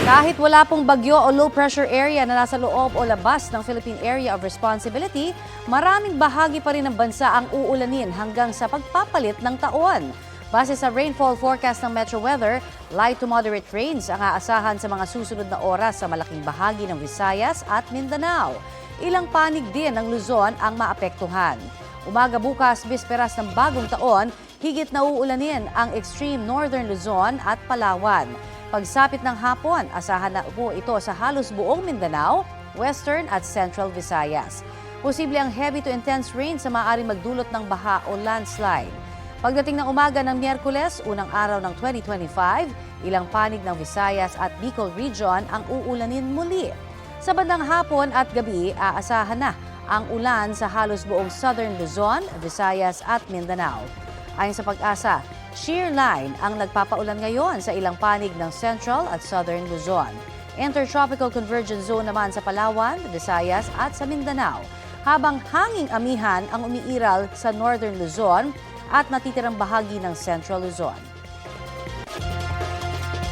Kahit wala pong bagyo o low pressure area na nasa loob o labas ng Philippine Area of Responsibility, maraming bahagi pa rin ng bansa ang uulanin hanggang sa pagpapalit ng taon. Base sa rainfall forecast ng Metro Weather, light to moderate rains ang aasahan sa mga susunod na oras sa malaking bahagi ng Visayas at Mindanao. Ilang panig din ng Luzon ang maapektuhan. Umaga bukas, bisperas ng bagong taon, higit na uulanin ang extreme northern Luzon at Palawan. Pagsapit ng hapon, asahan na po ito sa halos buong Mindanao, Western at Central Visayas. Posible ang heavy to intense rain sa maaaring magdulot ng baha o landslide. Pagdating ng umaga ng Miyerkules, unang araw ng 2025, ilang panig ng Visayas at Bicol Region ang uulanin muli. Sa bandang hapon at gabi, aasahan na ang ulan sa halos buong Southern Luzon, Visayas at Mindanao. Ayon sa Pag-asa, shear line ang nagpapaulan ngayon sa ilang panig ng Central at Southern Luzon. Intertropical convergence zone naman sa Palawan, Visayas at sa Mindanao. Habang hanging amihan ang umiiral sa Northern Luzon at natitirang bahagi ng Central Luzon.